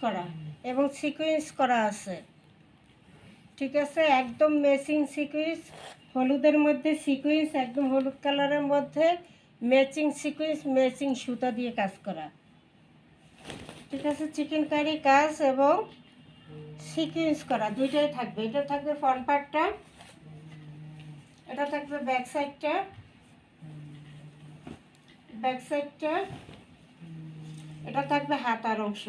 করা এবং সিকোয়েন্স করা আছে। ঠিক আছে, একদম ম্যাচিং সিকোয়েন্স, হলুদের মধ্যে সিকোয়েন্স, একদম হলুদ কালারের মধ্যে ম্যাচিং সিকোয়েন্স, ম্যাচিং সুতা দিয়ে কাজ করা। ঠিক আছে, চিকেন কারি কাজ এবং সিকোয়েন্স করা দুইটাই থাকবে। এটা থাকবে ফ্রন্ট পার্টটা, এটা থাকবে ব্যাক সাইডটা, এটা থাকবে হাতার অংশ।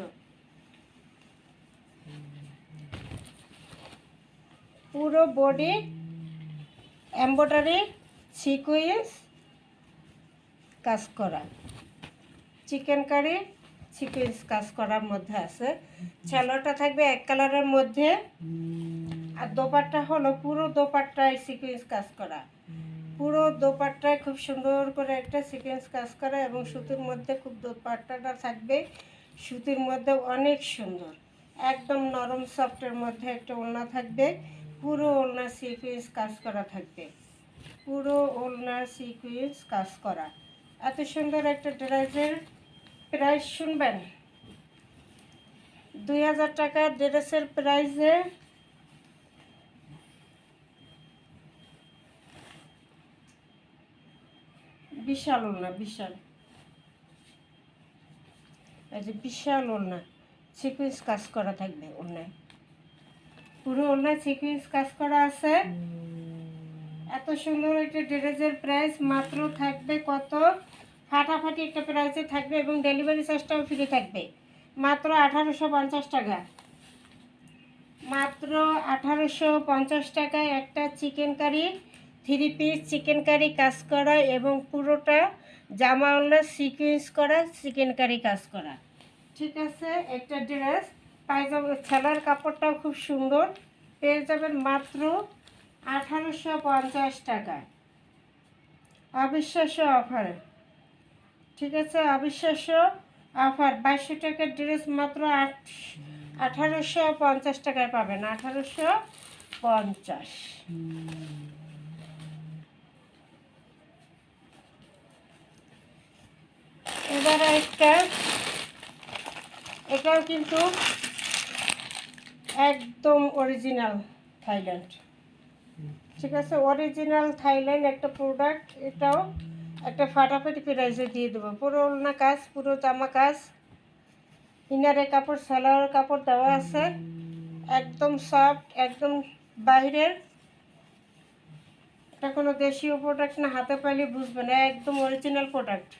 পুরো বডি এমব্রয়ডারি সিকোয়েন্স কাজ করা, চিকেন কারি সিকোয়েন্স কাজ করার মধ্যে আছে। সালোয়ারটা থাকবে এক কালারের মধ্যে, আর দোপাট্টা হলো পুরো দোপাট্টায় সিকোয়েন্স কাজ করা। পুরো দোপাট্টায় খুব সুন্দর করে একটা সিকোয়েন্স কাজ করা এবং সুতির মধ্যে খুব দোপাট্টাটা থাকবে সুতির মধ্যে অনেক সুন্দর, একদম নরম সফটের মধ্যে একটা ওড়না থাকবে। পুরো ওড়না সিকোয়েন্স কাজ করা থাকবে, পুরো ওড়না সিকোয়েন্স কাজ করা। এত সুন্দর একটা ড্রেসের প্রাইস শুনবেন, 2000 টাকা ড্রেসের প্রাইসে বিশাল ওড়না, বিশাল, এই যে বিশাল ওড়না সিকোয়েন্স কাজ করা থাকবে ওড়নায়, পুরো ওড়নায় সিকোয়েন্স কাজ করা আছে। এত সুন্দর একটা ড্রেসের প্রাইস মাত্র থাকবে কত, ফাটাফাটি একটা প্রাইসে থাকবে এবং ডেলিভারি চার্জটাও ফ্রি থাকবে, মাত্র 1850 টাকা। মাত্র 1850 টাকায় একটা chicken curry 3 piece chicken curry কাজ করা এবং পুরোটা জামা ওড়না সিকোয়েন্স করা চিকেন কারি কাজ করা। ঠিক আছে, একটা ড্রেস পায়জামা, ছেলার কাপড়টাও খুব সুন্দর, পেয়ে যাবেন মাত্র 1850 টাকায়। অবিশ্বাস্য অফার, ঠিক আছে, অবিশ্বাস্য অফার। 2200 টাকার ড্রেস মাত্র 1850 টাকায় পাবেন, 1850। এবারে একটা, এটাও কিন্তু একদম অরিজিনাল থাইল্যান্ড। ঠিক আছে, অরিজিনাল থাইল্যান্ড একটা প্রোডাক্ট, এটাও একটা ফাটাফাটি প্রাইসে দিয়ে দেবো। পুরো ওড়না কাজ, পুরো জামা কাজ, ইনারের কাপড় সালোয়ার কাপড় দেওয়া আছে, একদম সফট, একদম বাইরের, এটা কোনো দেশীয় প্রোডাক্ট না, হাতে পাইলে বুঝবে না, একদম অরিজিনাল প্রোডাক্ট।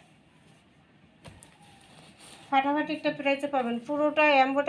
ফাটাফাটি একটা প্রাইসে পাবেন, পুরোটা এমব্রয়ডারি